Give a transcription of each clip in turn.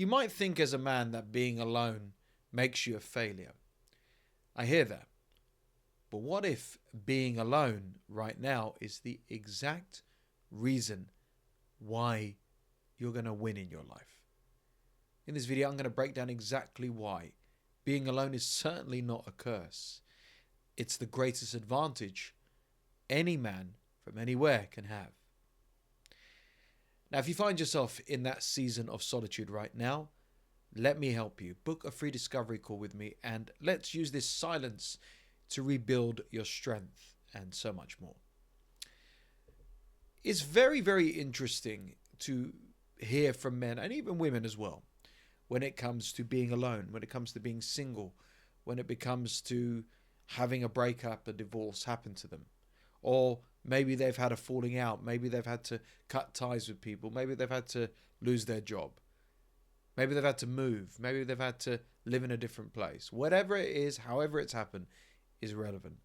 You might think as a man that being alone makes you a failure. I hear that. But what if being alone right now is the exact reason why you're going to win in your life? In this video, I'm going to break down exactly why. Being alone is certainly not a curse. It's the greatest advantage any man from anywhere can have. Now, if you find yourself in that season of solitude right now, let me help you. Book a free discovery call with me and let's use this silence to rebuild your strength and so much more. It's very, very interesting to hear from men and even women as well when it comes to being alone, when it comes to being single, when it comes to having a breakup, a divorce happen to them. Or maybe they've had a falling out. Maybe they've had to cut ties with people. Maybe they've had to lose their job. Maybe they've had to move. Maybe they've had to live in a different place. Whatever it is, however it's happened, is relevant.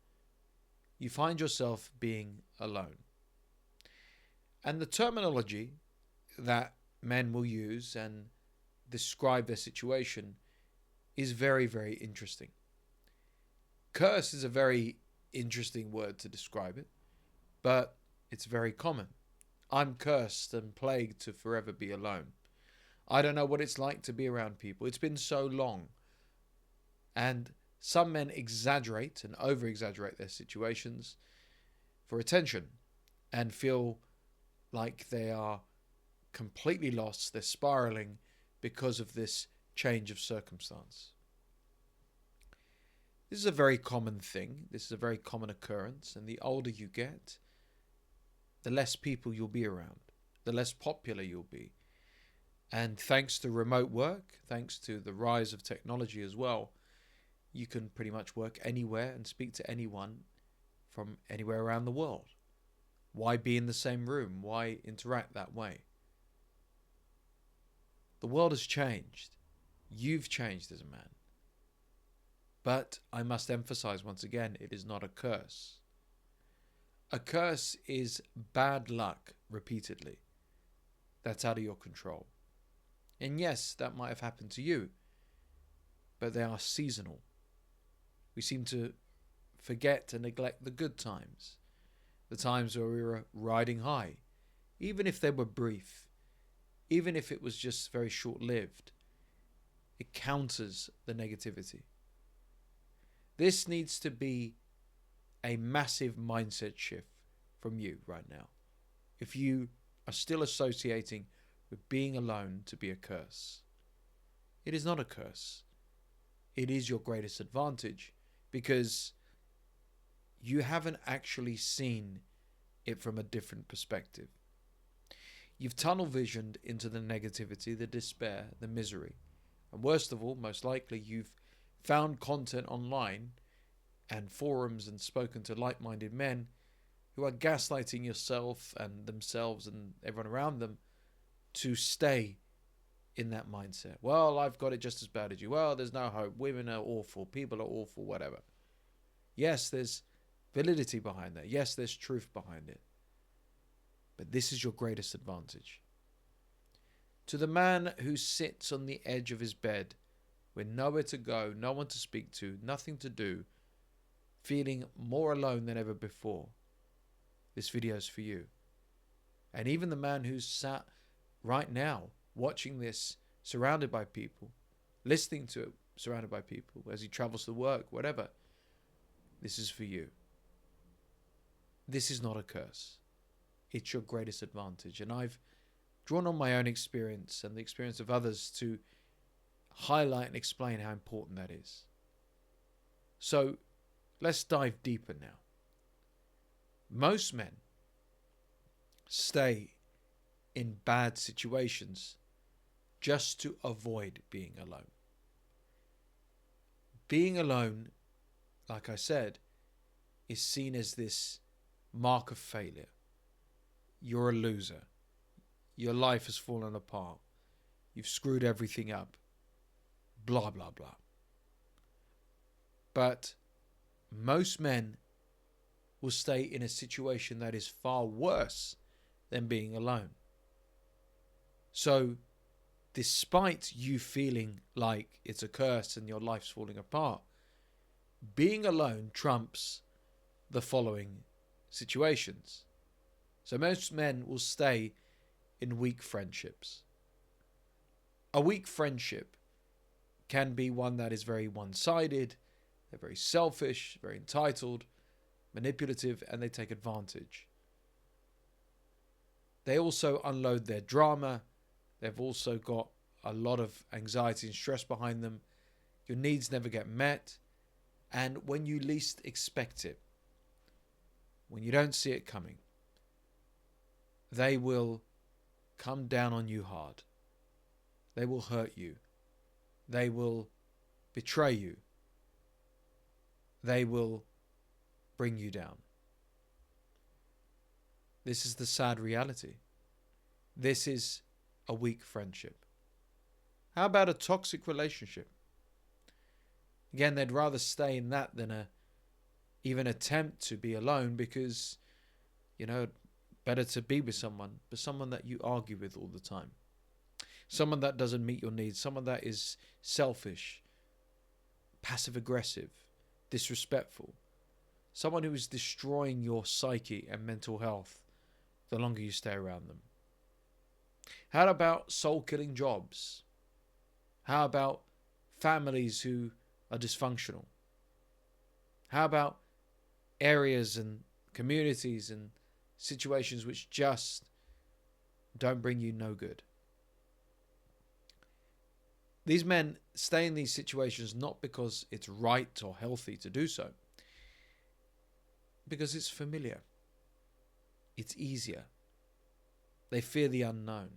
You find yourself being alone. And the terminology that men will use and describe their situation is very, very interesting. Curse is a very interesting word to describe it, but it's very common. I'm cursed and plagued to forever be alone. I don't know what it's like to be around people. It's been so long. And some men exaggerate and over-exaggerate their situations for attention and feel like they are completely lost. They're spiraling because of this change of circumstance. This is a very common thing. This is a very common occurrence. And the older you get, the less people you'll be around, the less popular you'll be. And thanks to remote work, thanks to the rise of technology as well, you can pretty much work anywhere and speak to anyone from anywhere around the world. Why be in the same room? Why interact that way? The world has changed. You've changed as a man. But I must emphasize once again, it is not a curse. A curse is bad luck repeatedly. That's out of your control. And yes, that might have happened to you, but they are seasonal. We seem to forget and neglect the good times, the times where we were riding high, even if they were brief, even if it was just very short-lived. It counters the negativity. This needs to be a massive mindset shift from you right now. If you are still associating with being alone to be a curse, it is not a curse. It is your greatest advantage because you haven't actually seen it from a different perspective. You've tunnel visioned into the negativity, the despair, the misery. And worst of all, most likely, you've found content online and forums and spoken to like-minded men who are gaslighting yourself and themselves and everyone around them to stay in that mindset. Well, I've got it just as bad as you. Well, there's no hope. Women are awful. People are awful, whatever. Yes, there's validity behind that. Yes, there's truth behind it. But this is your greatest advantage. To the man who sits on the edge of his bed with nowhere to go, no one to speak to, nothing to do, feeling more alone than ever before, this video is for you. And even the man who's sat right now watching this, surrounded by people, listening to it, surrounded by people, as he travels to work, whatever, this is for you. This is not a curse. It's your greatest advantage. And I've drawn on my own experience and the experience of others to highlight and explain how important that is. So let's dive deeper now. Most men stay in bad situations just to avoid being alone. Being alone, like I said, is seen as this mark of failure. You're a loser. Your life has fallen apart. You've screwed everything up. Blah, blah, blah. But most men will stay in a situation that is far worse than being alone. So despite you feeling like it's a curse and your life's falling apart, being alone trumps the following situations. So most men will stay in weak friendships. A weak friendship can be one that is very one-sided, they're very selfish, very entitled, manipulative, and they take advantage. They also unload their drama. They've also got a lot of anxiety and stress behind them. Your needs never get met. And when you least expect it, when you don't see it coming, they will come down on you hard. They will hurt you. They will betray you. They will bring you down. This is the sad reality. This is a weak friendship. How about a toxic relationship? Again, they'd rather stay in that than even attempt to be alone because, better to be with someone, but someone that you argue with all the time. Someone that doesn't meet your needs. Someone that is selfish, passive-aggressive, disrespectful. Someone who is destroying your psyche and mental health the longer you stay around them. How about soul-killing jobs? How about families who are dysfunctional? How about areas and communities and situations which just don't bring you no good? These men stay in these situations not because it's right or healthy to do so, because it's familiar. It's easier. They fear the unknown.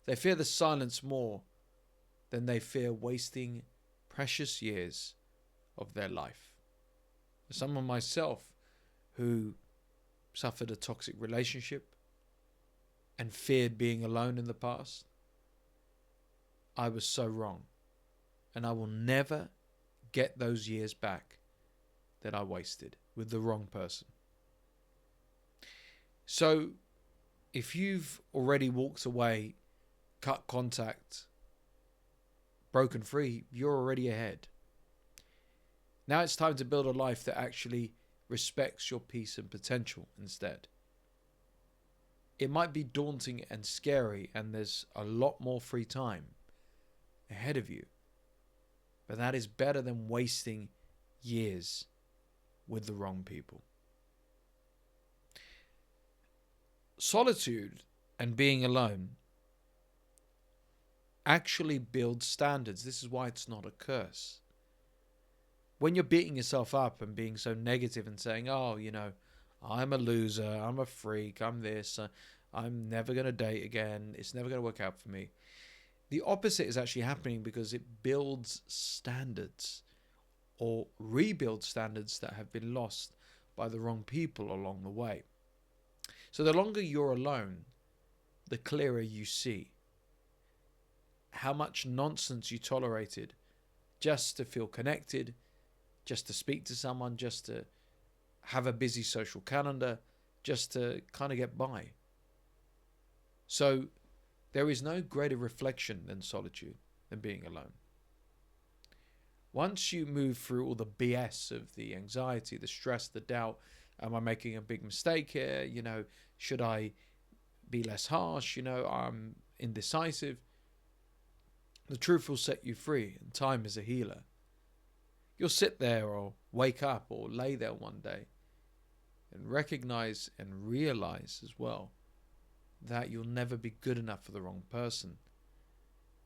They fear the silence more than they fear wasting precious years of their life. Someone myself who suffered a toxic relationship and feared being alone in the past, I was so wrong. And I will never get those years back that I wasted with the wrong person. So, if you've already walked away, cut contact, broken free, you're already ahead. Now it's time to build a life that actually respects your peace and potential instead. It might be daunting and scary, and there's a lot more free time ahead of you, but that is better than wasting years with the wrong people. Solitude and being alone actually builds standards. This is why it's not a curse. When you're beating yourself up and being so negative and saying, I'm a loser, I'm a freak, I'm this, I'm never going to date again, it's never going to work out for me. The opposite is actually happening because it builds standards or rebuilds standards that have been lost by the wrong people along the way. So the longer you're alone, the clearer you see how much nonsense you tolerated just to feel connected, just to speak to someone, just to have a busy social calendar, just to kind of get by. So there is no greater reflection than solitude, than being alone. Once you move through all the BS of the anxiety, the stress, the doubt, am I making a big mistake here? Should I be less harsh? I'm indecisive. The truth will set you free, and time is a healer. You'll sit there or wake up or lay there one day and recognize and realize as well that you'll never be good enough for the wrong person.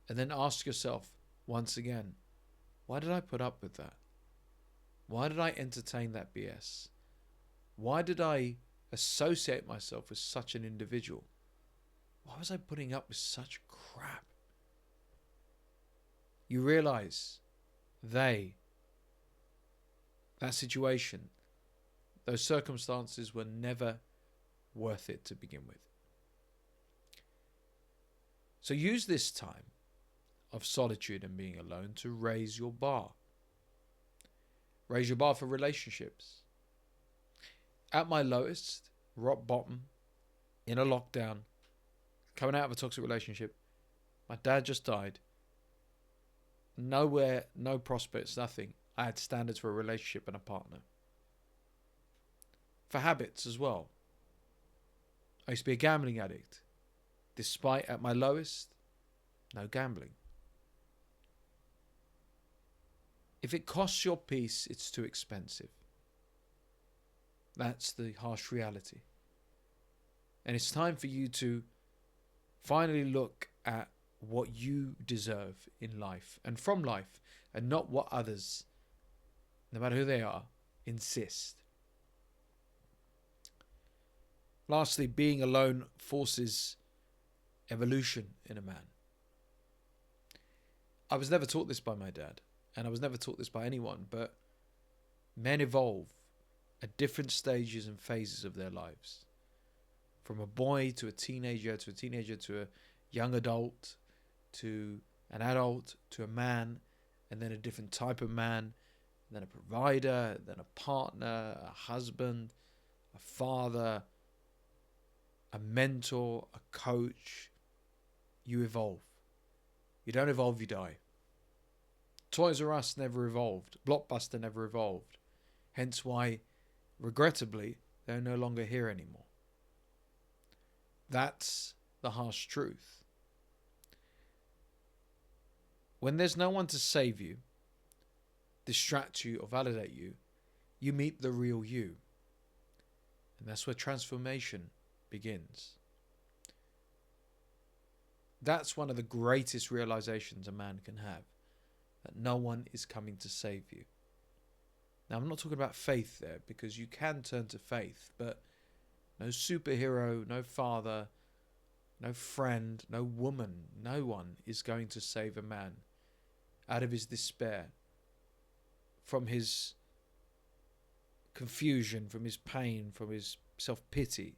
And then ask yourself once again, why did I put up with that? Why did I entertain that BS? Why did I associate myself with such an individual? Why was I putting up with such crap? You realize that situation, those circumstances were never worth it to begin with. So use this time of solitude and being alone to raise your bar. Raise your bar for relationships. At my lowest, rock bottom, in a lockdown, coming out of a toxic relationship, My dad just died. Nowhere, no prospects, nothing. I had standards for a relationship and a partner. For habits as well. I used to be a gambling addict. Despite at my lowest, no gambling. If it costs your peace, it's too expensive. That's the harsh reality. And it's time for you to finally look at what you deserve in life and from life, and not what others, no matter who they are, insist. Lastly, being alone forces evolution in a man. I was never taught this by my dad, and I was never taught this by anyone, but men evolve at different stages and phases of their lives. From a boy to a teenager, to a young adult, to an adult, to a man, and then a different type of man, then a provider, then a partner, a husband, a father, a mentor, a coach. You evolve. You don't evolve, you die. Toys R Us never evolved. Blockbuster never evolved. Hence why, regrettably, they're no longer here anymore. That's the harsh truth. When there's no one to save you, distract you, or validate you, you meet the real you. And that's where transformation begins. That's one of the greatest realizations a man can have, that no one is coming to save you. Now, I'm not talking about faith there, because you can turn to faith, but no superhero, no father, no friend, no woman, no one is going to save a man out of his despair, from his confusion, from his pain, from his self-pity,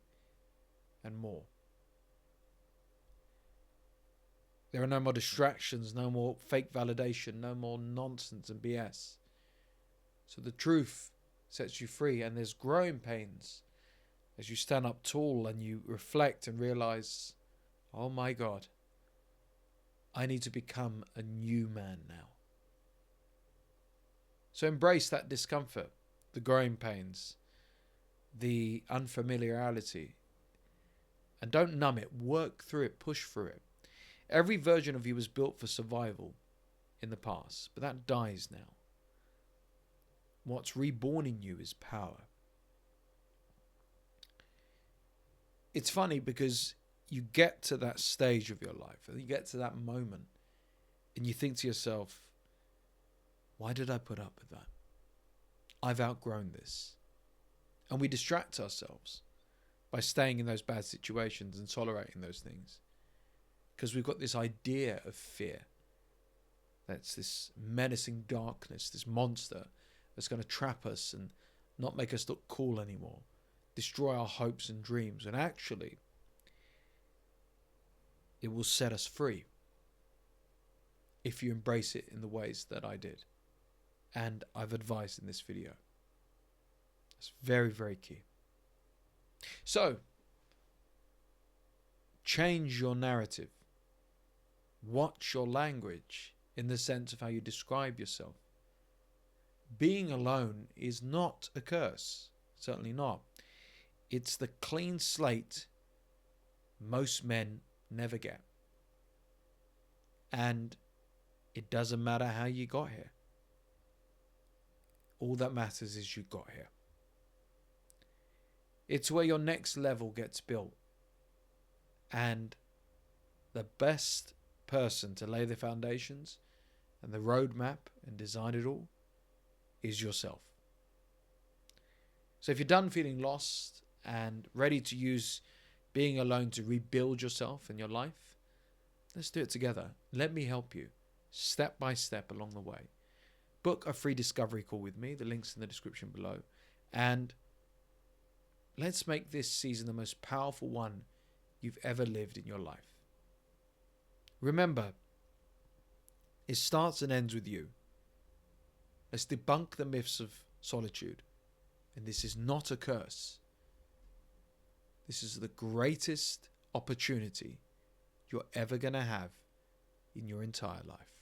and more. There are no more distractions, no more fake validation, no more nonsense and BS. So the truth sets you free, and there's growing pains as you stand up tall and you reflect and realize, oh my God, I need to become a new man now. So embrace that discomfort, the growing pains, the unfamiliarity, and don't numb it. Work through it, push through it. Every version of you was built for survival in the past, but that dies now. What's reborn in you is power. It's funny because you get to that stage of your life, and you get to that moment, and you think to yourself, why did I put up with that? I've outgrown this. And we distract ourselves by staying in those bad situations and tolerating those things, because we've got this idea of fear. That's this menacing darkness, this monster that's going to trap us and not make us look cool anymore, destroy our hopes and dreams. And actually, it will set us free if you embrace it in the ways that I did, and I've advised in this video. It's very, very key. So, change your narrative. Watch your language in the sense of how you describe yourself. Being alone is not a curse. Certainly not. It's the clean slate most men never get. And it doesn't matter how you got here. All that matters is you got here. It's where your next level gets built. And the best person to lay the foundations and the roadmap and design it all is yourself. So if you're done feeling lost and ready to use being alone to rebuild yourself and your life, let's do it together. Let me help you step by step along the way. Book a free discovery call with me. The link's in the description below. And let's make this season the most powerful one you've ever lived in your life. Remember, it starts and ends with you. Let's debunk the myths of solitude. And this is not a curse. This is the greatest opportunity you're ever going to have in your entire life.